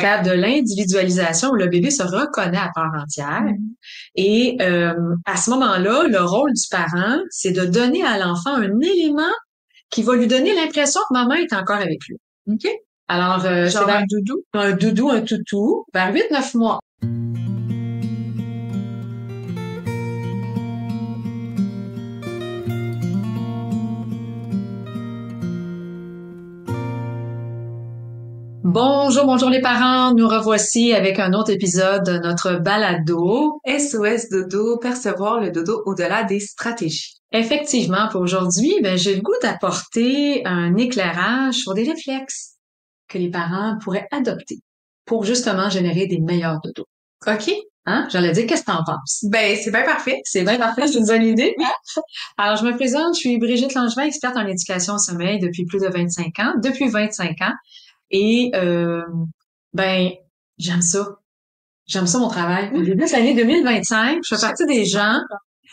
Faire de l'individualisation où le bébé se reconnaît à part entière. Et à ce moment-là, le rôle du parent, c'est de donner à l'enfant un élément qui va lui donner l'impression que maman est encore avec lui. OK. Alors, c'est Genre vers un doudou. un toutou, vers 8-9 mois. Bonjour les parents, nous revoici avec un autre épisode de notre balado. SOS Dodo, percevoir le dodo au-delà des stratégies. Effectivement, pour aujourd'hui, j'ai le goût d'apporter un éclairage sur des réflexes que les parents pourraient adopter pour justement générer des meilleurs dodos. OK. Hein? J'allais dire, qu'est-ce que t'en penses? Ben, c'est bien parfait. C'est bien parfait, c'est une bonne idée. Alors, je me présente, je suis Brigitte Langevin, experte en éducation au sommeil depuis plus de 25 ans, depuis 25 ans. Et, j'aime ça. J'aime ça, mon travail. Au début de l'année 2025, je fais partie des gens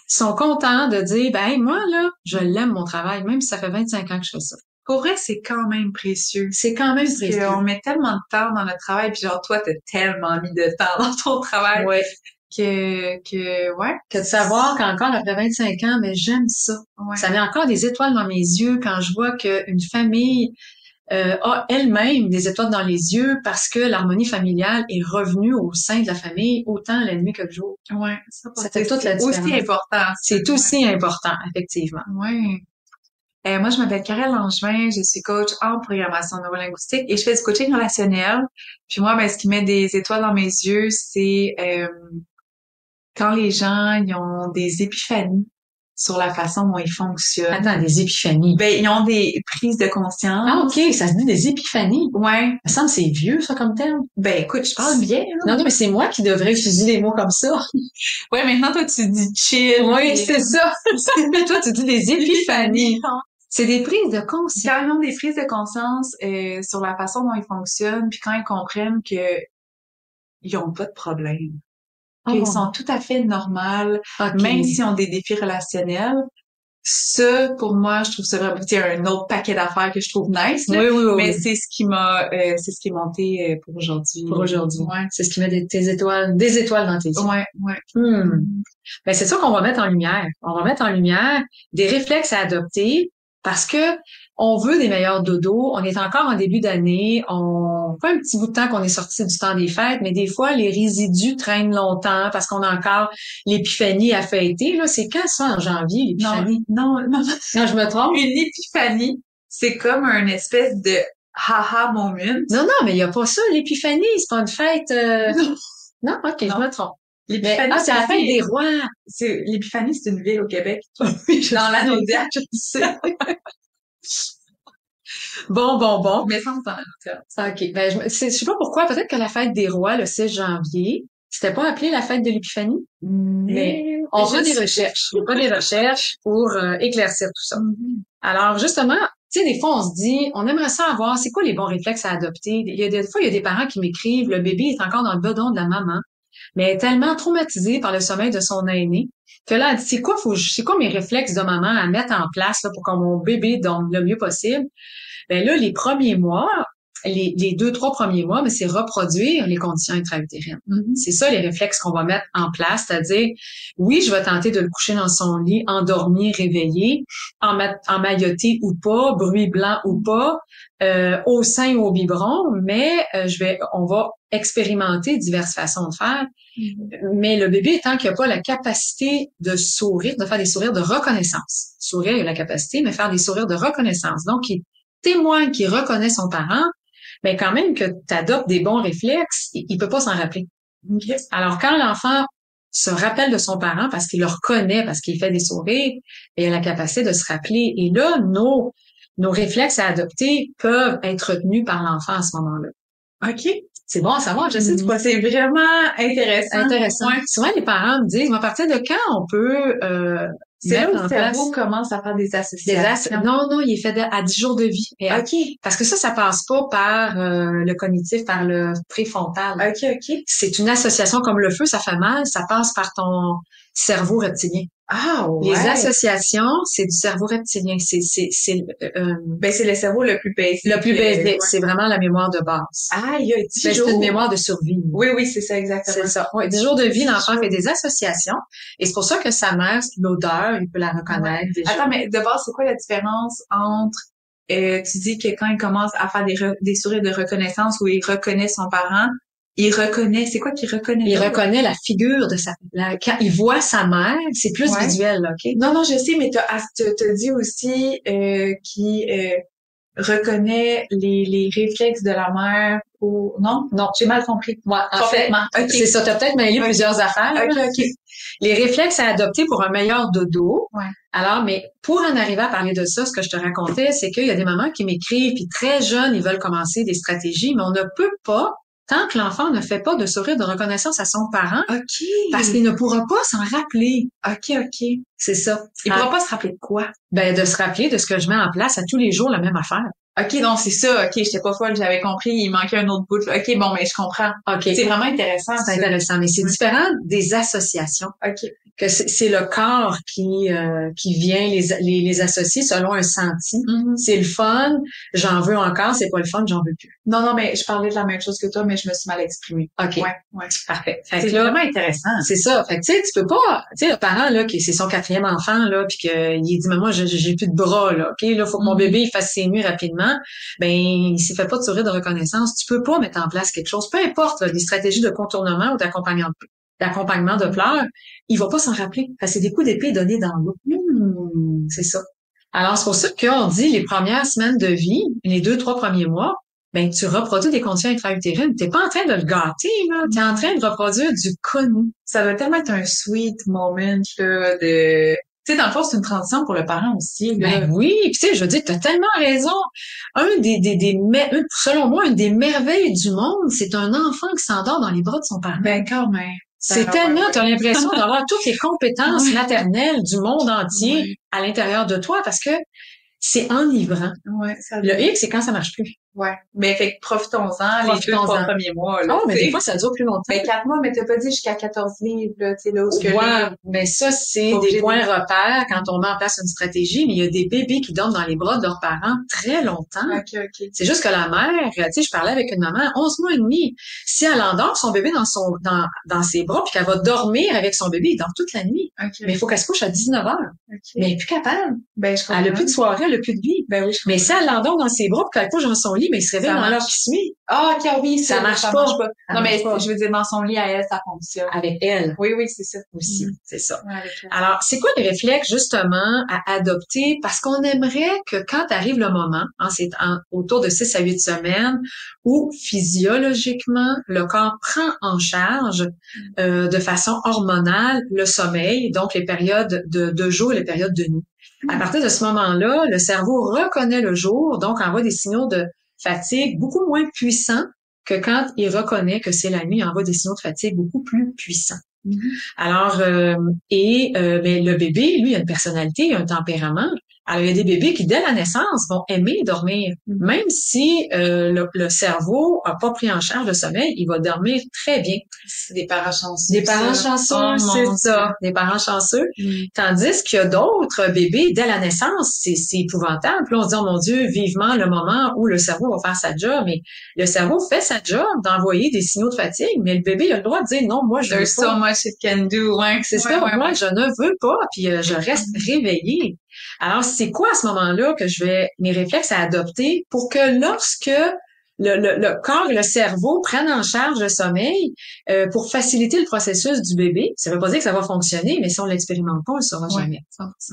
qui sont contents de dire, moi, là, je l'aime, mon travail, même si ça fait 25 ans que je fais ça. Pour vrai, c'est quand même précieux. C'est quand même Parce précieux. qu'on met tellement de temps dans notre travail, puis genre, toi, t'as tellement mis de temps dans ton travail. Ouais. Que de savoir qu'encore après 25 ans, mais j'aime ça. Ouais. Ça met encore des étoiles dans mes yeux quand je vois qu'une famille a elle-même des étoiles dans les yeux parce que l'harmonie familiale est revenue au sein de la famille autant la nuit que le jour. Ouais. Ça fait toute la différence. C'est aussi important. C'est aussi important, effectivement. Ouais. Moi, je m'appelle Karel Langevin, je suis coach en programmation neurolinguistique et je fais du coaching relationnel. Puis moi, ce qui met des étoiles dans mes yeux, c'est quand les gens ils ont des épiphanies sur la façon dont ils fonctionnent. Attends, des épiphanies. Ils ont des prises de conscience. Ah, OK, ça se dit des épiphanies. Ouais. Ça me semble que c'est vieux, ça, comme terme. Écoute, je parle bien. Non, mais c'est moi qui devrais utiliser des mots comme ça. Ouais, maintenant, toi, tu dis chill. Oui, c'est ça. Mais toi, tu dis des épiphanies. C'est des prises de conscience. Quand ils ont des prises de conscience sur la façon dont ils fonctionnent, puis quand ils comprennent que ils ont pas de problème. Qu'ils sont tout à fait normales, même s'ils ont des défis relationnels. Ça, pour moi, je trouve ça vraiment, c'est un autre paquet d'affaires que je trouve nice, là. Mais c'est ce qui m'a, c'est ce qui est monté pour aujourd'hui. Pour aujourd'hui. Ouais. C'est ce qui met des étoiles dans tes yeux. Ouais. C'est ça qu'on va mettre en lumière. On va mettre en lumière des réflexes à adopter parce que on veut des meilleurs dodos. On est encore en début d'année. On fait un petit bout de temps qu'on est sorti du temps des fêtes, mais des fois, les résidus traînent longtemps parce qu'on a encore l'épiphanie à fêter. Là, c'est quand ça, en janvier, l'épiphanie? Non, je me trompe. Une épiphanie, c'est comme un espèce de haha moment. Non, mais il y a pas ça, l'épiphanie. C'est pas une fête... Non, OK, je me trompe. L'épiphanie, c'est la fête des rois. L'épiphanie, c'est une ville au Québec. Dans la Naudière, je sais. Bon. Mais ça, on s'en OK. Je sais pas pourquoi. Peut-être que la fête des rois, le 6 janvier, c'était pas appelé la fête de l'épiphanie. Mais on fera des recherches. On fera des recherches pour éclaircir tout ça. Alors, justement, tu sais, des fois, on se dit, on aimerait ça avoir, c'est quoi les bons réflexes à adopter? Des fois, il y a des parents qui m'écrivent, le bébé est encore dans le bedon de la maman, mais est tellement traumatisé par le sommeil de son aîné que là, elle dit, c'est quoi mes réflexes de maman à mettre en place là, pour que mon bébé dorme le mieux possible? Là, les premiers mois, les 2-3 premiers mois, c'est reproduire les conditions intra-utérines. C'est ça les réflexes qu'on va mettre en place, c'est-à-dire, oui, je vais tenter de le coucher dans son lit, endormi, réveillé, emmailloté ou pas, bruit blanc ou pas, au sein ou au biberon, mais on va expérimenter diverses façons de faire. Mais le bébé, tant qu'il n'a pas la capacité de sourire, de faire des sourires de reconnaissance. Sourire, il a la capacité, mais faire des sourires de reconnaissance. Donc, il témoigne qu'il reconnaît son parent, mais quand même que tu adoptes des bons réflexes, il peut pas s'en rappeler. Alors, quand l'enfant se rappelle de son parent parce qu'il le reconnaît, parce qu'il fait des sourires, il a la capacité de se rappeler. Et là, nos réflexes à adopter peuvent être retenus par l'enfant à ce moment-là. OK. C'est bon à savoir, je sais. C'est vraiment intéressant. Ouais. Souvent, les parents me disent, à partir de quand on peut c'est là où le cerveau commence à faire des associations. Non, il est fait à 10 jours de vie. OK. Parce que ça passe pas par le cognitif, par le préfrontal. OK. C'est une association comme le feu, ça fait mal, ça passe par cerveau reptilien. Ah, ouais. Les associations, c'est du cerveau reptilien. Ben, c'est le cerveau le plus basique. Le plus basique. C'est vraiment la mémoire de base. Ah, il y a 10 jours. C'est une mémoire de survie. Oui, oui, c'est ça, exactement. C'est ça. Oui, 10 jours de vie, l'enfant fait des associations. Et c'est pour ça que sa mère, l'odeur, il peut la reconnaître. Ouais. Attends, mais de base, c'est quoi la différence entre, tu dis que quand il commence à faire des sourires de reconnaissance où il reconnaît son parent, c'est quoi qu'il reconnaît? Il reconnaît la figure de quand il voit sa mère, c'est plus visuel, là, OK? Non, je sais, mais t'as dit aussi, qu'il, reconnaît les réflexes de la mère non, j'ai mal compris. Ouais, en fait, c'est ça, t'as peut-être mêlé plusieurs affaires. OK. Les réflexes à adopter pour un meilleur dodo. Ouais. Alors, mais pour en arriver à parler de ça, ce que je te racontais, c'est qu'il y a des mamans qui m'écrivent, puis très jeunes, ils veulent commencer des stratégies, mais on ne peut pas, tant que l'enfant ne fait pas de sourire de reconnaissance à son parent, parce qu'il ne pourra pas s'en rappeler. OK. C'est ça. Il pourra pas se rappeler de quoi? Ben, de se rappeler de ce que je mets en place à tous les jours, la même affaire. OK, donc c'est ça. OK, j'étais pas folle, j'avais compris, il manquait un autre bout. OK, bon, mais je comprends. OK. C'est vraiment intéressant. C'est intéressant, mais c'est différent des associations. OK. Que c'est le corps qui vient les associer selon un senti. Mm-hmm. C'est le fun, j'en veux encore, c'est pas le fun, j'en veux plus. Non, mais je parlais de la même chose que toi, mais je me suis mal exprimée. OK. Ouais. Parfait. C'est vraiment intéressant. C'est ça. Fait que tu sais, tu peux pas, tu sais, le parent, là, qui c'est son 4e enfant, là, puis qu'il dit, mais moi, j'ai plus de bras, là. OK, là, faut que mon bébé, il fasse ses nuits rapidement. Ben, s'il fait pas de sourire de reconnaissance, tu peux pas mettre en place quelque chose. Peu importe, là, des stratégies de contournement ou d'accompagnement de pleurs, il va pas s'en rappeler. Parce que c'est des coups d'épée donnés dans l'eau. C'est ça. Alors, c'est pour ça qu'on dit les premières semaines de vie, les 2-3 premiers mois, ben, tu reproduis des conditions intra-utérines. T'es pas en train de le gâter, là. T'es en train de reproduire du connu. Ça doit tellement être un sweet moment, là, de... Tu sais, dans le fond, c'est une transition pour le parent aussi, là. Ben oui, puis tu sais, je veux dire, t'as tellement raison. Selon moi, une des merveilles du monde, c'est un enfant qui s'endort dans les bras de son parent. Ben, quand même. C'est tellement, t'as l'impression d'avoir toutes les compétences maternelles du monde entier à l'intérieur de toi parce que c'est enivrant. Le hic, c'est quand ça marche plus. Ouais. Mais fait que profitons-en les 2-3 premiers mois, là. Oh, mais des fois, ça dure plus longtemps. Ben, 4 mois, mais t'as pas dit jusqu'à 14 livres, là, tu sais, là, où ce que mais ça, c'est des points repères quand on met en place une stratégie, mais il y a des bébés qui dorment dans les bras de leurs parents très longtemps. OK. C'est juste que la mère, tu sais, je parlais avec une maman, 11 mois et demi. Si elle endort son bébé dans ses bras puis qu'elle va dormir avec son bébé, il dort toute la nuit. Mais il faut qu'elle se couche à 19 heures. Mais elle est plus capable. Ben, je comprends. Elle a plus de soirée, elle a plus de vie. Ben oui, mais si elle l'endort dans ses bras puis qu'elle couche dans son lit, mais il se réveille dans l'heure qui suit. Ah, OK, oui, ça marche pas. Non, mais je veux dire, dans son lit à elle, ça fonctionne. Avec elle. Oui, c'est ça. Aussi, c'est ça. Ouais, alors, c'est quoi les réflexes, justement, à adopter? Parce qu'on aimerait que quand arrive le moment, autour de 6 à 8 semaines, où physiologiquement, le corps prend en charge de façon hormonale le sommeil, donc les périodes de jour et les périodes de nuit. À partir de ce moment-là, le cerveau reconnaît le jour, donc envoie des signaux de fatigue beaucoup moins puissants que quand il reconnaît que c'est la nuit, il envoie des signaux de fatigue beaucoup plus puissants. Alors, mais le bébé, lui, il a une personnalité, il a un tempérament. Alors, il y a des bébés qui, dès la naissance, vont aimer dormir. Même si le cerveau a pas pris en charge le sommeil, il va dormir très bien. C'est des parents chanceux. Des parents chanceux, c'est ça. Des parents chanceux. Tandis qu'il y a d'autres bébés, dès la naissance, c'est épouvantable. Puis là, on se dit, oh mon Dieu, vivement le moment où le cerveau va faire sa job. Mais le cerveau fait sa job d'envoyer des signaux de fatigue, mais le bébé il a le droit de dire, non, moi, je veux pas. There's so much it can do. C'est ça. Moi, je ne veux pas, puis je reste réveillée. Alors, c'est quoi à ce moment-là que mes réflexes à adopter pour que lorsque le corps et le cerveau prennent en charge le sommeil pour faciliter le processus du bébé, ça veut pas dire que ça va fonctionner, mais si on l'expérimente pas, on le saura jamais.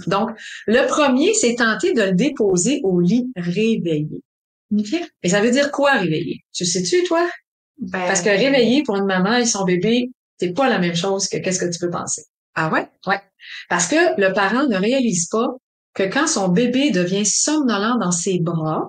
Donc, le premier, c'est tenter de le déposer au lit réveillé. Et ça veut dire quoi réveiller? Tu sais-tu, toi? Parce que réveiller pour une maman et son bébé, c'est pas la même chose que qu'est-ce que tu peux penser. Ah ouais? Ouais. Parce que le parent ne réalise pas que quand son bébé devient somnolent dans ses bras,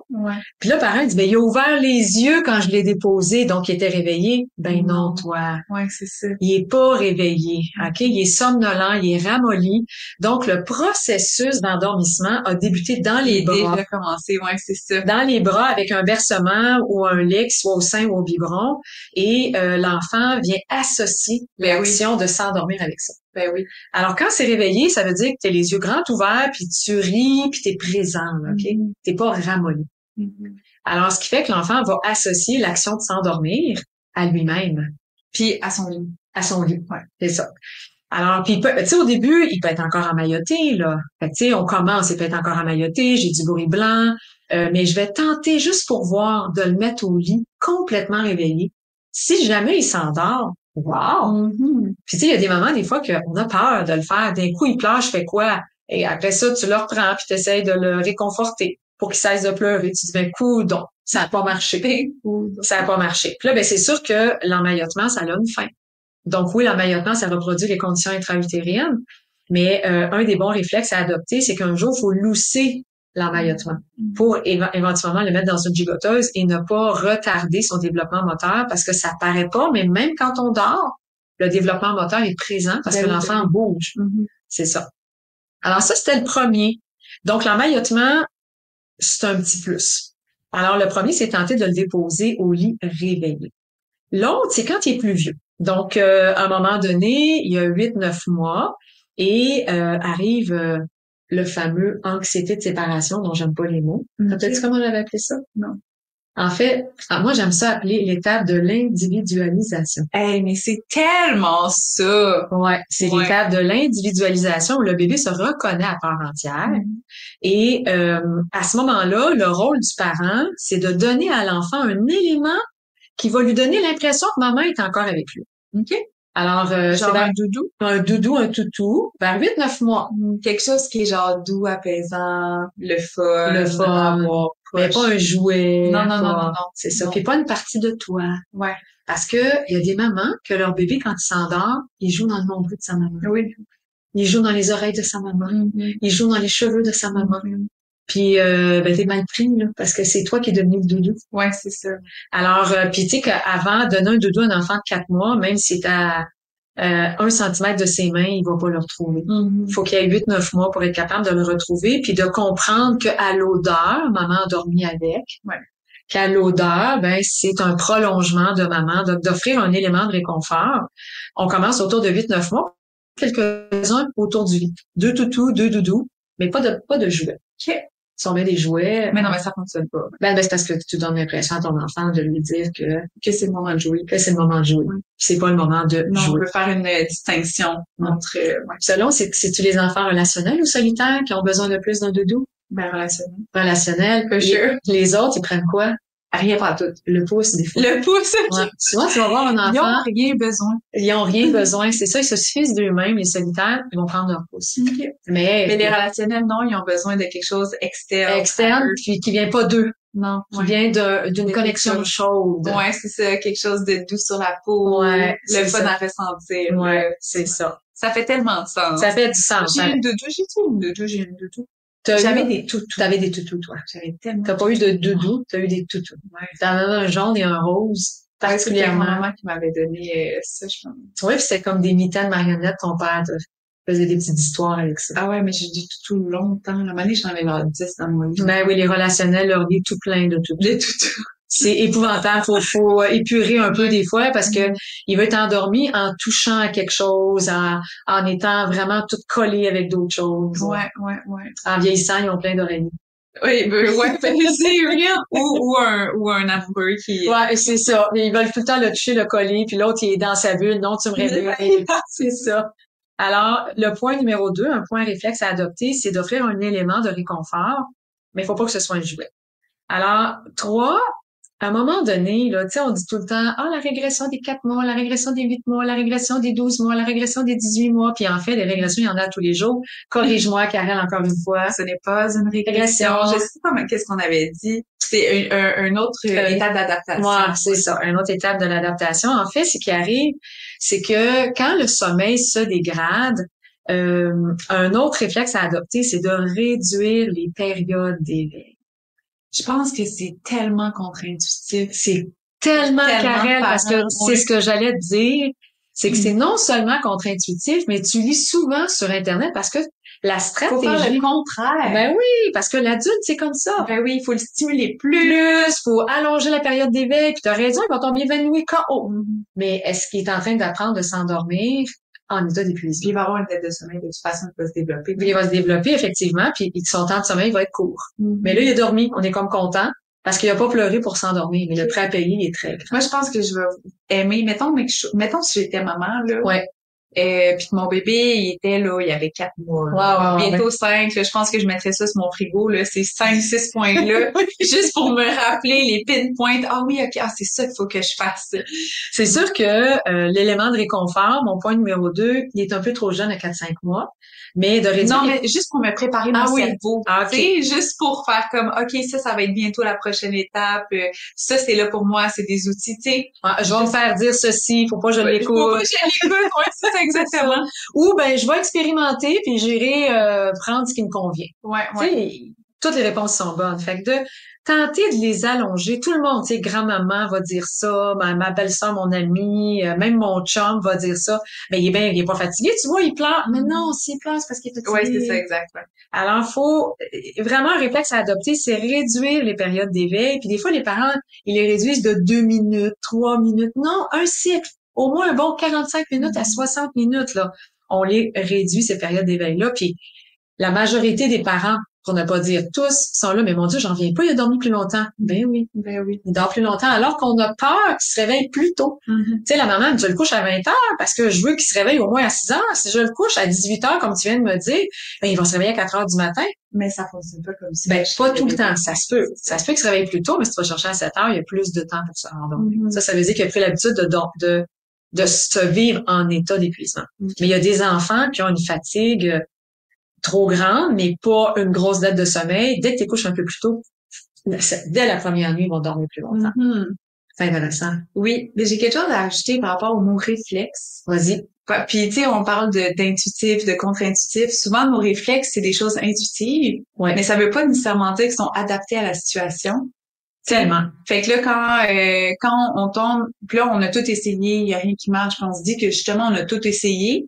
puis là, le parent dit, ben, il a ouvert les yeux quand je l'ai déposé, donc il était réveillé. Ben non, toi. Ouais, c'est ça. Il est pas réveillé, OK? Il est somnolent, il est ramolli. Donc, le processus d'endormissement a débuté dans les bras. Il a déjà commencé, ouais, c'est ça. Dans les bras avec un bercement ou un lit, soit au sein ou au biberon, et l'enfant vient associer l'action de s'endormir avec ça. Ben oui. Alors, quand c'est réveillé, ça veut dire que t'as les yeux grands ouverts, puis tu ris, puis t'es présent, là, OK? T'es pas ramolli. Alors, ce qui fait que l'enfant va associer l'action de s'endormir à lui-même. Puis à son lit. À son lit, ouais, c'est ça. Alors, puis, tu sais, au début, il peut être encore emmailloté, là. Fait que, tu sais, on commence, il peut être encore emmailloté, j'ai du bruit blanc, mais je vais tenter juste pour voir de le mettre au lit complètement réveillé. Si jamais il s'endort, wow! Puis, tu sais, il y a des moments, des fois, qu'on a peur de le faire. D'un coup, il pleure, je fais quoi? Et après ça, tu le reprends, puis tu essaies de le réconforter pour qu'il cesse de pleurer. Tu dis, ben, coudonc, ça n'a pas marché. Ça n'a pas marché. Puis là, ben, c'est sûr que l'emmaillotement, ça a une fin. Donc oui, l'emmaillotement, ça reproduit les conditions intra-utériennes, mais un des bons réflexes à adopter, c'est qu'un jour, il faut lousser l'emmaillotement pour éventuellement le mettre dans une gigoteuse et ne pas retarder son développement moteur parce que ça paraît pas, mais même quand on dort, le développement moteur est présent parce que l'enfant bouge. C'est ça. Alors ça, c'était le premier. Donc l'emmaillotement, c'est un petit plus. Alors le premier, c'est tenter de le déposer au lit réveillé. L'autre, c'est quand il est plus vieux. Donc, à un moment donné, il y a 8-9 mois et arrive le fameux anxiété de séparation dont j'aime pas les mots. Rappelles-tu comment j'avais appelé ça? Non. En fait, moi, j'aime ça appeler l'étape de l'individualisation. Hey, mais c'est tellement ça! Ouais, c'est l'étape de l'individualisation où le bébé se reconnaît à part entière. Et à ce moment-là, le rôle du parent, c'est de donner à l'enfant un élément qui va lui donner l'impression que maman est encore avec lui. OK? Alors, genre un doudou? Un doudou, un toutou, vers 8-9 mois. Quelque chose qui est genre doux, apaisant, le fun, mais pas un jouet. Non. C'est ça. Puis pas une partie de toi. Ouais. Parce que il y a des mamans que leur bébé, quand il s'endort, il joue dans le nombril de sa maman. Oui. Il joue dans les oreilles de sa maman. Il joue dans les cheveux de sa maman. Puis ben t'es mal pris là parce que c'est toi qui es devenu le doudou. Ouais, c'est ça. Alors puis tu sais qu'avant donner un doudou à un enfant de 4 mois, même si c'est à 1 centimètre de ses mains, il va pas le retrouver. Il faut qu'il y ait 8-9 mois pour être capable de le retrouver puis de comprendre que à l'odeur, maman a dormi avec. Ouais. Qu'à l'odeur, ben c'est un prolongement de maman, donc d'offrir un élément de réconfort. On commence autour de 8-9 mois, quelques-uns autour du lit. 2 toutous, 2 doudous, mais pas de jouets. OK. Si on met des jouets. Mais non, mais ça fonctionne pas. Ben c'est parce que tu donnes l'impression à ton enfant de lui dire que c'est le moment de jouer. Que c'est le moment de jouer. C'est pas le moment de jouer. On peut faire une distinction entre, Selon, c'est-tu les enfants relationnels ou solitaires qui ont besoin de plus d'un doudou? Ben, relationnel. Relationnel. For sure. Les autres, ils prennent quoi? Rien pas tout. Le pouce, des fois. Le pouce, OK. Ouais. Souvent, tu vas voir un enfant. Ils ont rien besoin. Ils ont rien besoin. C'est ça, ils se suffisent d'eux-mêmes. Les solitaires, ils vont prendre leur pouce. Okay. Mais les relationnels, non, ils ont besoin de quelque chose externe. Externe, puis qui vient pas d'eux. Non. Qui vient d'une connexion chaude. Ouais, c'est ça. Quelque chose de doux sur la peau. Ouais. Le fun à ressentir. Ouais, c'est ça. Ça fait tellement de sens. Ça fait du sens. J'ai une doudou. J'avais des toutous. T'avais des toutous, toi. J'avais tellement. T'as pas eu de doudou, t'as eu des toutous. Ouais. T'en avais un jaune et un rose, particulièrement. C'était ma maman qui m'avait donné ça, je pense. Oui, puis c'était comme des mitaines marionnettes, ton père faisait des petites histoires avec ça. Ah ouais, mais j'ai dit toutous longtemps. La année, j'en avais genre 10 dans mon lit. Ben oui, les relationnels, leur lit tout plein de toutous. Des toutous. C'est épouvantable. Faut épurer un peu des fois parce que il va être endormi en touchant à quelque chose, en étant vraiment tout collé avec d'autres choses. Ouais. En vieillissant, ils ont plein d'oreillers. Oui, c'est rien. Ou un amoureux qui... Ouais, c'est ça. Ils veulent tout le temps le toucher, le coller, puis l'autre, il est dans sa bulle. Non, tu me réveilles. C'est ça. Alors, le point numéro 2, un point réflexe à adopter, c'est d'offrir un élément de réconfort, mais il faut pas que ce soit un jouet. Alors, 3, à un moment donné, là, tu sais, on dit tout le temps, la régression des 4 mois, la régression des 8 mois, la régression des 12 mois, la régression des 18 mois, puis en fait, des régressions, il y en a tous les jours. Corrige-moi, Karel, encore une fois. Ce n'est pas une régression. Je sais pas qu'est-ce qu'on avait dit. C'est un autre étape d'adaptation. Ouais, c'est ça, une autre étape de l'adaptation. En fait, ce qui arrive, c'est que quand le sommeil se dégrade, un autre réflexe à adopter, c'est de réduire les périodes d'éveil. Je pense que c'est tellement contre-intuitif. C'est tellement Karel, parce que c'est ce que j'allais te dire, c'est que c'est non seulement contre-intuitif, mais tu lis souvent sur Internet parce que la stratégie... Faut faire le contraire. Ben oui, parce que l'adulte, c'est comme ça. Ben oui, il faut le stimuler plus, faut allonger la période d'éveil, puis t'as raison, il va tomber évanoui KO. Mais est-ce qu'il est en train d'apprendre de s'endormir en état Puis d'épuisement. il va avoir une dette de sommeil de toute façon qui va se développer. Puis il va se développer, effectivement, puis son temps de sommeil va être court. Mais là, il a dormi, on est comme content, parce qu'il a pas pleuré pour s'endormir, mais le prêt à payer est très grand. Moi, je pense que je vais aimer, mettons si j'étais maman, là. Ouais. Puis que mon bébé, il était là, il avait 4 mois. Bientôt 5, là, je pense que je mettrais ça sur mon frigo, là, ces 5-6 points-là, juste pour me rappeler les pinpoints. Ah oui, ok, c'est ça qu'il faut que je fasse. C'est sûr que l'élément de réconfort, mon point numéro 2, il est un peu trop jeune à 4-5 mois, mais de réduire... Non, mais juste pour me préparer mon cerveau. Ah, tu sais, juste pour faire comme, ok, ça va être bientôt la prochaine étape. Ça, c'est là pour moi, c'est des outils, tu sais. Je vais me faire dire ceci, faut pas que je l'écoute. Faut pas que je l'écoute, ouais, c'est ça, exactement. Ou ben je vais expérimenter puis j'irai prendre ce qui me convient. Ouais. Tu sais, toutes les réponses sont bonnes. Fait que de tenter de les allonger, tout le monde, tu sais, grand-maman va dire ça, ma belle-sœur, mon amie, même mon chum va dire ça. Mais il est pas fatigué, tu vois, il pleure. Mais non, s'il pleure, c'est parce qu'il est fatigué. Ouais, c'est ça, exactement. Alors, faut vraiment un réflexe à adopter, c'est réduire les périodes d'éveil. Puis des fois, les parents, ils les réduisent de 2 minutes, 3 minutes. Non, un cycle. Au moins un bon 45 minutes à 60 minutes, là. On les réduit, ces périodes d'éveil-là. Puis la majorité des parents, pour ne pas dire tous, sont là, mais mon Dieu, j'en viens pas, il a dormi plus longtemps. Ben oui. Il dort plus longtemps, alors qu'on a peur qu'il se réveille plus tôt. Tu sais, la maman, je le couche à 20 heures parce que je veux qu'il se réveille au moins à 6 heures. Si je le couche à 18 heures, comme tu viens de me dire, ben, il va se réveiller à 4 heures du matin. Mais ça fonctionne pas comme ça. Ben, pas tout le temps. Ça se peut. Ça se peut qu'il se réveille plus tôt, mais si tu vas chercher à 7 heures, il y a plus de temps pour se rendormir. Ça veut dire qu'il a pris l'habitude de se vivre en état d'épuisement. Mais il y a des enfants qui ont une fatigue trop grande, mais pas une grosse dette de sommeil. Dès que tu couches un peu plus tôt, dès la première nuit, ils vont dormir plus longtemps. C'est intéressant. Oui, mais j'ai quelque chose à ajouter par rapport au mot réflexe. Vas-y. Puis, tu sais, on parle d'intuitif, de contre-intuitif. Souvent, nos réflexes, c'est des choses intuitives, mais ça veut pas nécessairement dire qu'ils sont adaptés à la situation. Tellement. Fait que là, quand on tombe, puis là, on a tout essayé, il y a rien qui marche, puis on se dit que justement, on a tout essayé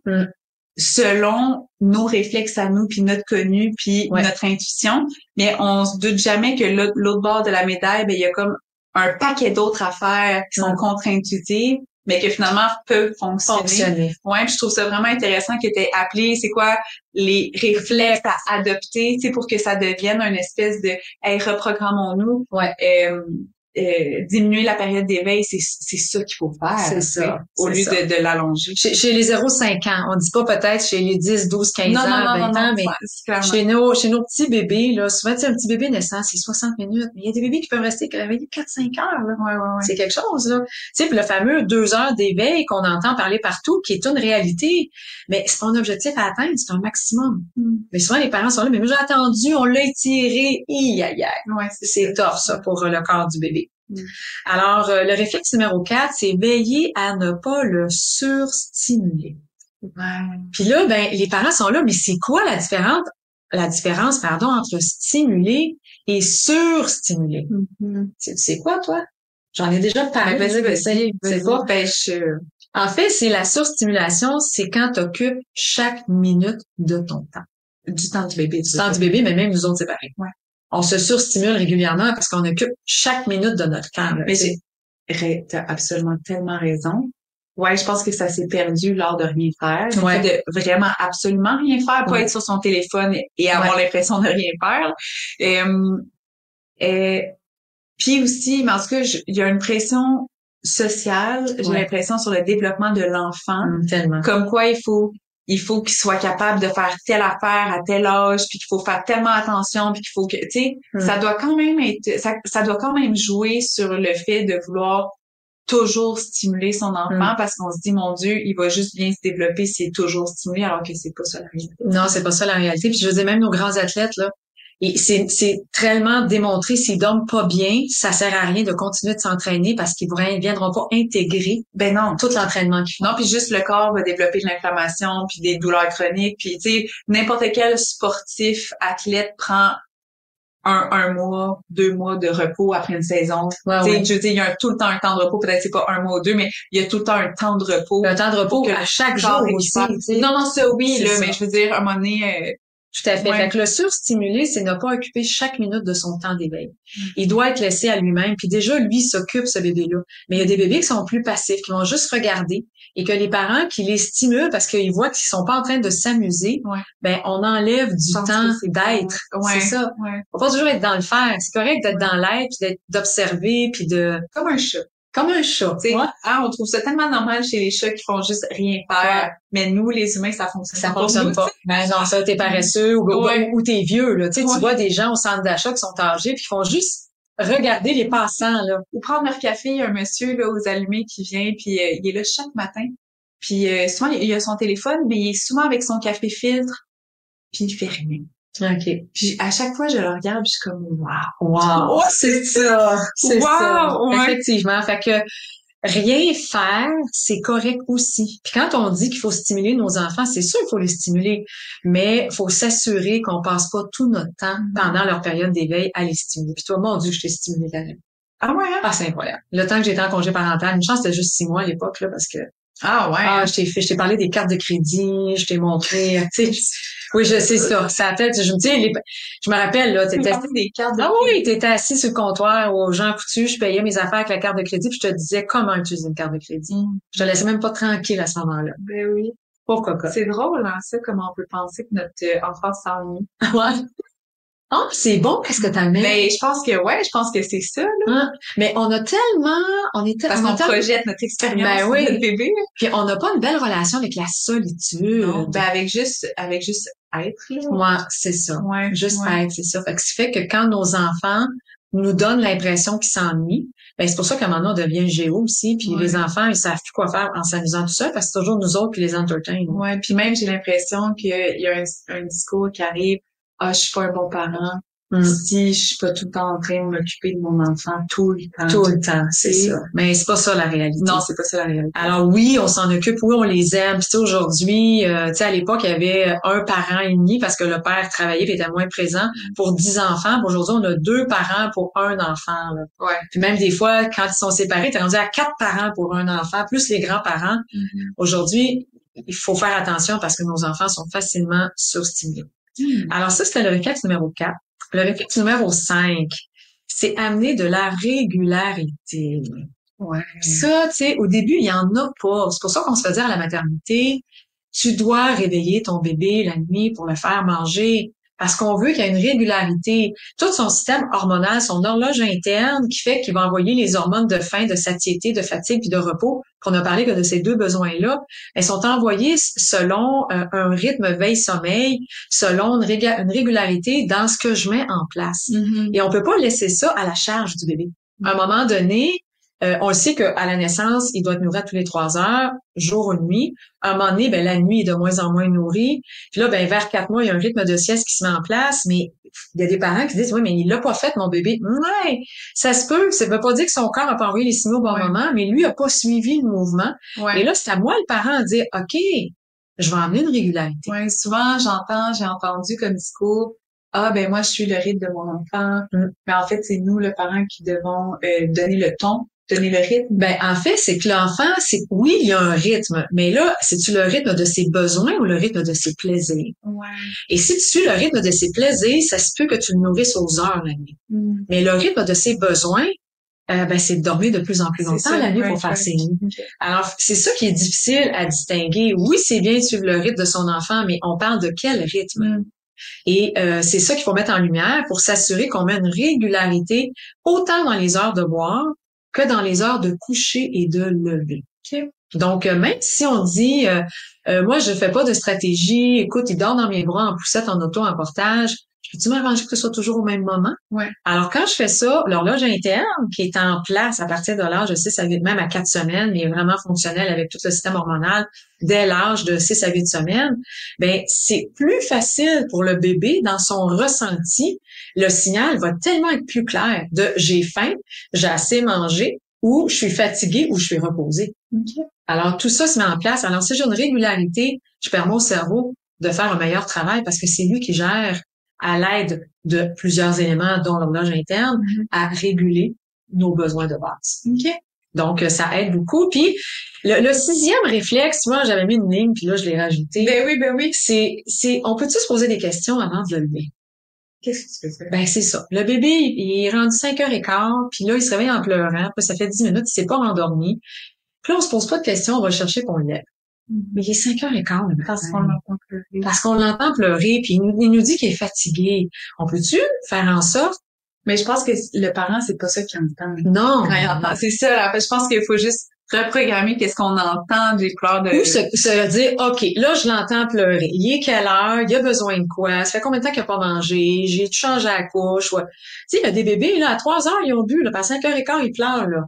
selon nos réflexes à nous, puis notre connu, puis notre intuition, mais on se doute jamais que l'autre bord de la médaille, ben il y a comme un paquet d'autres affaires qui sont contre-intuitives, mais que finalement peuvent fonctionner. Ouais, puis je trouve ça vraiment intéressant que tu aies appelé, c'est quoi les réflexes à adopter, tu sais, pour que ça devienne une espèce de hey, reprogrammons-nous. Diminuer la période d'éveil, c'est ça qu'il faut faire. C'est ça. Au lieu de l'allonger. Chez les 0-5 ans, on dit pas peut-être chez les 10, 12, 15 ans, 20 ans, mais chez nos petits bébés, là, souvent, tu sais, un petit bébé naissant, c'est 60 minutes. Mais il y a des bébés qui peuvent rester réveillés 4-5 heures, là. Ouais. C'est quelque chose, là. Tu sais, puis le fameux 2 heures d'éveil qu'on entend parler partout, qui est une réalité. Mais son objectif à atteindre, c'est un maximum. Mais souvent, les parents sont là, mais j'ai attendu, on l'a étiré, Ouais, c'est tough, ça, pour le corps du bébé. Alors, le réflexe numéro 4, c'est veiller à ne pas le surstimuler. Puis là, ben, les parents sont là, mais c'est quoi la différence, entre stimuler et surstimuler? C'est quoi, toi? J'en ai déjà parlé. C'est quoi? En fait, c'est la surstimulation, c'est quand tu occupes chaque minute de ton temps. Du temps du bébé. Du temps du bébé, mais même nous autres, c'est pareil. On se surstimule régulièrement parce qu'on occupe chaque minute de notre temps. Là, mais t'as absolument tellement raison. Ouais, je pense que ça s'est perdu lors de rien faire. De vraiment absolument rien faire, pas être sur son téléphone et avoir l'impression de rien faire. Puis aussi, mais en tout cas, il y a une pression sociale, j'ai l'impression, sur le développement de l'enfant. Tellement. Comme quoi il faut qu'il soit capable de faire telle affaire à tel âge, puis qu'il faut faire tellement attention, puis qu'il faut que, tu sais, ça doit quand même être, ça doit quand même jouer sur le fait de vouloir toujours stimuler son enfant, parce qu'on se dit, mon Dieu, il va juste bien se développer s'il est toujours stimulé, alors que c'est pas ça la réalité. Non, c'est pas ça la réalité. Puis je veux dire, même nos grands athlètes, là, et c'est tellement démontré, s'ils dorment pas bien, ça sert à rien de continuer de s'entraîner parce qu'ils ne viendront pas intégrer tout l'entraînement qu'ils font. Non, puis juste le corps va développer de l'inflammation, puis des douleurs chroniques, puis tu sais, n'importe quel sportif, athlète prend un mois, 2 mois de repos après une saison. Je veux dire, il y a tout le temps un temps de repos, peut-être c'est pas 1 mois ou 2, mais il y a tout le temps un temps de repos. Un temps de repos à chaque jour aussi. Non, ça oui, là, mais je veux dire, à un moment donné, Tout à fait. Ouais. Fait que le surstimulé, c'est ne pas occuper chaque minute de son temps d'éveil. Il doit être laissé à lui-même. Puis déjà, lui s'occupe, ce bébé-là. Mais il y a des bébés qui sont plus passifs, qui vont juste regarder et que les parents qui les stimulent parce qu'ils voient qu'ils sont pas en train de s'amuser, ben on enlève du temps d'être. C'est ça. Faut pas toujours être dans le faire. C'est correct d'être dans l'être, puis d'observer, puis de... Comme un chat. Comme un chat. On trouve ça tellement normal chez les chats qui font juste rien faire. Mais nous, les humains, ça fonctionne pas. Ça fonctionne pas. Ben non, ça, t'es paresseux ou t'es vieux, là. Tu sais, tu vois des gens au centre d'achat qui sont âgés puis qui font juste regarder les passants, là. Ou prendre leur café, il y a un monsieur, là, aux allumés qui vient puis il est là chaque matin. Puis souvent, il a son téléphone, mais il est souvent avec son café filtre puis il fait rien. OK. Puis à chaque fois, je le regarde, puis je suis comme wow, c'est ça. C'est ça. Ouais. Effectivement. Fait que rien faire, c'est correct aussi. Puis quand on dit qu'il faut stimuler nos enfants, c'est sûr qu'il faut les stimuler, mais il faut s'assurer qu'on passe pas tout notre temps pendant leur période d'éveil à les stimuler. Puis toi, mon Dieu, je t'ai stimulé quand même. Ah ouais? Ah, c'est incroyable. Le temps que j'étais en congé parental, une chance, c'était juste 6 mois à l'époque, là, parce que... Ah ouais. Ah, je t'ai parlé des cartes de crédit, je t'ai montré, tu sais. Oui, je sais ça. Ça a fait, je me dis, je me rappelle, là, t'étais des cartes de oui, t'étais assis sur le comptoir aux Jean Coutu, je payais mes affaires avec la carte de crédit, puis je te disais comment utiliser une carte de crédit. Je te laissais même pas tranquille à ce moment-là. Ben oui. Pourquoi pas? C'est drôle, hein, ça, comment on peut penser que notre enfance s'ennuie. Ouais. Ah, c'est bon, qu'est-ce que t'amènes? Ben, je pense que c'est ça, là. Mais on est parce qu'on projette notre expérience sur notre bébé. Puis on n'a pas une belle relation avec la solitude. Non, ben, avec juste être, là. Ouais, c'est ça. Juste être, c'est ça. Fait que ce qui fait que quand nos enfants nous donnent l'impression qu'ils s'ennuient, ben, c'est pour ça qu'à un moment donné, on devient géo aussi, puis les enfants, ils savent plus quoi faire en s'amusant tout seul, parce que c'est toujours nous autres qui les entertain. Ouais, puis même, j'ai l'impression qu'il y a un discours qui arrive. Ah, je suis pas un bon parent. Si je suis pas tout le temps en train de m'occuper de mon enfant tout le temps. Tout le temps, c'est ça. Mais c'est pas ça la réalité. Non, c'est pas ça la réalité. Alors oui, on s'en occupe, oui, on les aime. Puis tu sais, aujourd'hui, tu sais, à l'époque, il y avait un parent et demi parce que le père travaillait et était moins présent pour 10 enfants. Aujourd'hui, on a 2 parents pour un enfant. Là. Ouais. Puis même des fois, quand ils sont séparés, t'es rendu à 4 parents pour un enfant, plus les grands-parents. Aujourd'hui, il faut faire attention parce que nos enfants sont facilement surstimulés. Alors ça, c'était le réflexe numéro 4. Le réflexe numéro 5, c'est amener de la régularité. Ouais. Ça, tu sais, au début, il y en a pas. C'est pour ça qu'on se fait dire à la maternité, tu dois réveiller ton bébé la nuit pour le faire manger. Parce qu'on veut qu'il y ait une régularité. Tout son système hormonal, son horloge interne qui fait qu'il va envoyer les hormones de faim, de satiété, de fatigue puis de repos, qu'on a parlé que de ces 2 besoins-là, elles sont envoyées selon un rythme veille-sommeil, selon une régularité dans ce que je mets en place. Et on peut pas laisser ça à la charge du bébé. À un moment donné, on le sait qu'à la naissance, il doit être nourri tous les 3 heures, jour ou nuit. À un moment donné, ben, la nuit est de moins en moins nourrie. Puis là, ben, vers 4 mois, il y a un rythme de sieste qui se met en place, mais il y a des parents qui disent, oui, mais il l'a pas fait, mon bébé. Ouais, ça se peut. Ça veut pas dire que son corps a pas envoyé les signaux au bon moment, mais lui a pas suivi le mouvement. Et là, c'est à moi, le parent, de dire, OK, je vais emmener une régularité. Ouais, souvent, j'ai entendu comme discours, ah, ben, moi, je suis le rythme de mon enfant. Mais en fait, c'est nous, le parent, qui devons donner le ton. Donner le rythme? Ben, en fait, c'est que l'enfant, oui, il y a un rythme, mais là, c'est-tu le rythme de ses besoins ou le rythme de ses plaisirs? Ouais. Et si tu suis le rythme de ses plaisirs, ça se peut que tu le nourrisses aux heures la nuit. Mais le rythme de ses besoins, ben, c'est de dormir de plus en plus longtemps la nuit pour faire ses nuits. Alors, c'est ça qui est difficile à distinguer. Oui, c'est bien de suivre le rythme de son enfant, mais on parle de quel rythme? Et c'est ça qu'il faut mettre en lumière pour s'assurer qu'on met une régularité autant dans les heures de boire que dans les heures de coucher et de lever. Donc, même si on dit, moi, je fais pas de stratégie, écoute, il dort dans mes bras en poussette, en auto, en portage, je peux-tu m'arranger que ce soit toujours au même moment? Ouais. Alors, quand je fais ça, l'horloge interne, qui est en place à partir de l'âge de 6 à 8, même à 4 semaines, mais vraiment fonctionnel avec tout le système hormonal, dès l'âge de 6 à 8 semaines, ben, c'est plus facile pour le bébé dans son ressenti. Le signal va tellement être plus clair de j'ai faim, j'ai assez mangé, ou je suis fatiguée, ou je suis reposée. Alors, tout ça se met en place. Alors, si j'ai une régularité, je permets au cerveau de faire un meilleur travail parce que c'est lui qui gère à l'aide de plusieurs éléments, dont l'horloge interne, à réguler nos besoins de base. Donc, ça aide beaucoup. Puis, le 6e réflexe, moi, j'avais mis une ligne, puis là, je l'ai rajouté. Ben oui. On peut-tu se poser des questions avant de le lever? Qu'est-ce que tu peux faire? Ben, c'est ça. Le bébé, il est rendu 5h15, puis là, il se réveille en pleurant. Puis ça fait 10 minutes, il s'est pas rendormi. Puis là, on se pose pas de questions, on va le chercher pour le lève. Mais il est 5h15 le matin. Parce qu'on l'entend pleurer. Parce qu'on l'entend pleurer, puis il nous dit qu'il est fatigué. On peut-tu faire en sorte? Mais je pense que le parent, c'est pas ça qu'il entend. Non. Quand il entend. C'est ça, là. Je pense qu'il faut juste reprogrammer qu'est-ce qu'on entend des pleurs de... Ou se dire, OK, là, je l'entends pleurer. Il est quelle heure? Il a besoin de quoi? Ça fait combien de temps qu'il a pas mangé? J'ai changé la couche? Ouais. Tu sais, il y a des bébés, là, à 3 heures, ils ont bu, là, à 5h15, ils pleurent, là.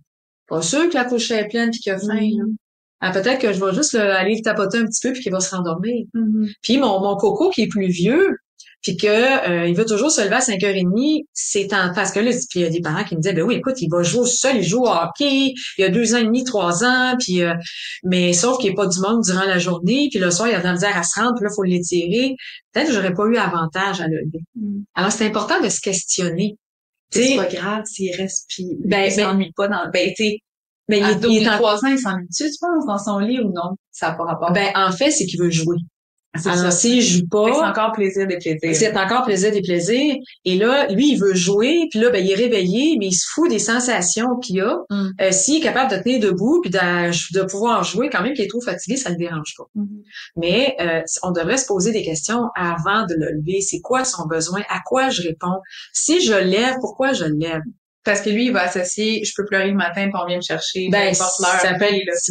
Pas sûr que la couche est pleine puis qu'il a faim, là. Ah, peut-être que je vais juste aller le tapoter un petit peu puis qu'il va se rendormir. Puis mon coco qui est plus vieux, puis que il veut toujours se lever à 5h30, parce que là, puis il y a des parents qui me disaient, ben oui, écoute, il va jouer au sol, il joue au hockey, il a 2 ans et demi, 3 ans, puis mais sauf qu'il n'y a pas du monde durant la journée, puis le soir, il a de la misère à se rendre, puis là, il faut l'étirer. Peut-être que j'aurais pas eu avantage à le lever. Alors, c'est important de se questionner. C'est pas grave s'il reste, puis il s'ennuie pas dans... Ben, tu sais, mais il est 3 ans, il s'ennuie-tu, tu penses, dans son lit ou non? Ça n'a pas rapport. Ben, en fait, c'est qu'il veut jouer. Alors, ça. s'il joue pas... C'est encore plaisir des plaisirs. C'est encore plaisir des plaisirs. Et là, lui, il veut jouer, puis là, ben, il est réveillé, mais il se fout des sensations qu'il a. S'il est capable de tenir debout, puis de pouvoir jouer, quand même qu'il est trop fatigué, ça le dérange pas. Mais on devrait se poser des questions avant de le lever. C'est quoi son besoin? À quoi je réponds? Si je lève, pourquoi je le lève? Parce que lui, il va associer, je peux pleurer le matin, puis on vient me chercher, peu importe l'heure.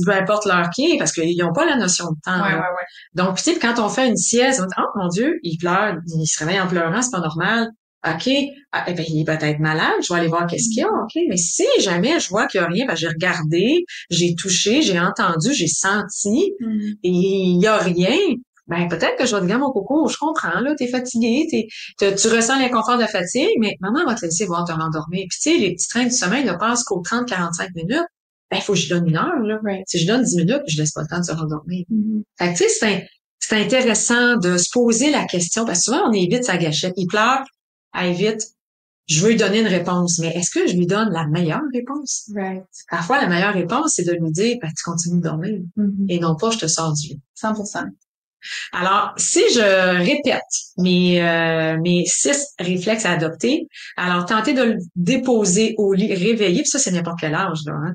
Peu importe l'heure qui est, parce qu'ils n'ont pas la notion de temps. Ouais. Donc, tu sais, quand on fait une sieste, on dit, oh mon Dieu, il pleure, il se réveille en pleurant, c'est pas normal. OK, il est peut-être malade, je vais aller voir qu'est-ce qu'il y a. OK, mais si jamais je vois qu'il y a rien, ben j'ai regardé, j'ai touché, j'ai entendu, j'ai senti, et il y a rien. Ben, peut-être que je vais te dire, mon coco, je comprends, là, t'es fatigué, tu ressens l'inconfort de la fatigue, mais maman va te laisser voir te rendormir. Puis, tu sais, les petits trains du sommeil ne passent qu'aux 30-45 minutes. Ben, il faut que je donne 1 heure, là. Right. Si je donne 10 minutes, je laisse pas le temps de se rendormir. Fait que, tu sais, c'est intéressant de se poser la question, parce que souvent, on évite sa gâchette. Il pleure, vite. Je veux lui donner une réponse, mais est-ce que je lui donne la meilleure réponse? Right. Parfois, la meilleure réponse, c'est de lui dire, ben, tu continues de dormir. Et non pas, je te sors du lit. 100%. Alors, si je répète mes 6 réflexes à adopter, alors tenter de le déposer au lit réveillé, puis ça, c'est n'importe quel âge, là, hein,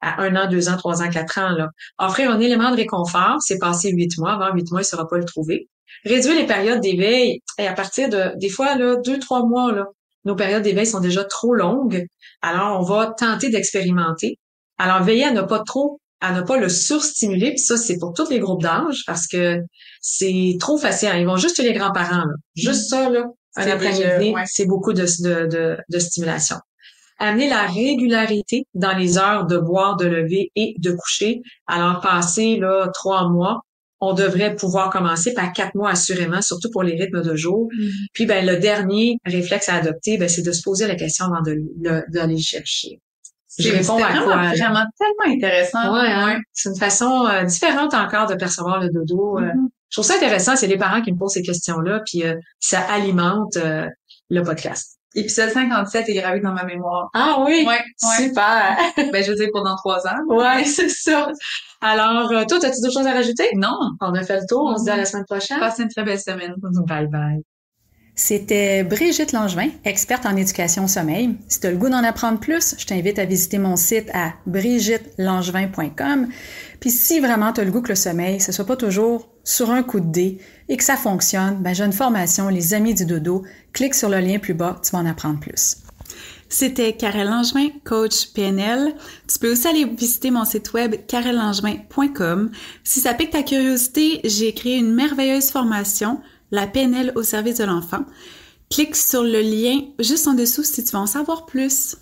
à 1 an, 2 ans, 3 ans, 4 ans, là. Offrir un élément de réconfort, c'est passé 8 mois, avant 8 mois, il ne saura pas le trouver. Réduire les périodes d'éveil, et à partir de, des fois, là, 2-3 mois, là, nos périodes d'éveil sont déjà trop longues, alors on va tenter d'expérimenter. Alors, veiller à ne pas le surstimuler, puis ça, c'est pour tous les groupes d'âge, parce que c'est trop facile. Ils vont juste les grands-parents, là. Juste ça, là, un après-midi, c'est beaucoup de stimulation. Amener la régularité dans les heures de boire, de lever et de coucher. Alors, passer, là, 3 mois, on devrait pouvoir commencer par 4 mois assurément, surtout pour les rythmes de jour. Puis, ben, le dernier réflexe à adopter, ben, c'est de se poser la question avant d'aller le chercher. Je réponds à quoi? Vraiment tellement intéressant. Ouais, hein? C'est une façon différente encore de percevoir le dodo. Je trouve ça intéressant, c'est les parents qui me posent ces questions-là, puis ça alimente le podcast. Épisode 57 est gravé dans ma mémoire. Ah oui? Ouais. Super! Ben, je veux dire, pendant 3 ans. Ouais, c'est ça. Alors, toi, as-tu d'autres choses à rajouter? Non. On a fait le tour, on se dit à la semaine prochaine. Passez une très belle semaine. Bye bye. C'était Brigitte Langevin, experte en éducation au sommeil. Si tu as le goût d'en apprendre plus, je t'invite à visiter mon site à brigittelangevin.com. Puis si vraiment tu as le goût que le sommeil, ce soit pas toujours sur un coup de dé et que ça fonctionne, ben j'ai une formation, les Amis du dodo. Clique sur le lien plus bas, tu vas en apprendre plus. C'était Karel Langevin, coach PNL. Tu peux aussi aller visiter mon site web karellangevin.com. Si ça pique ta curiosité, j'ai créé une merveilleuse formation, la PNL au service de l'enfant. Clique sur le lien juste en dessous si tu veux en savoir plus.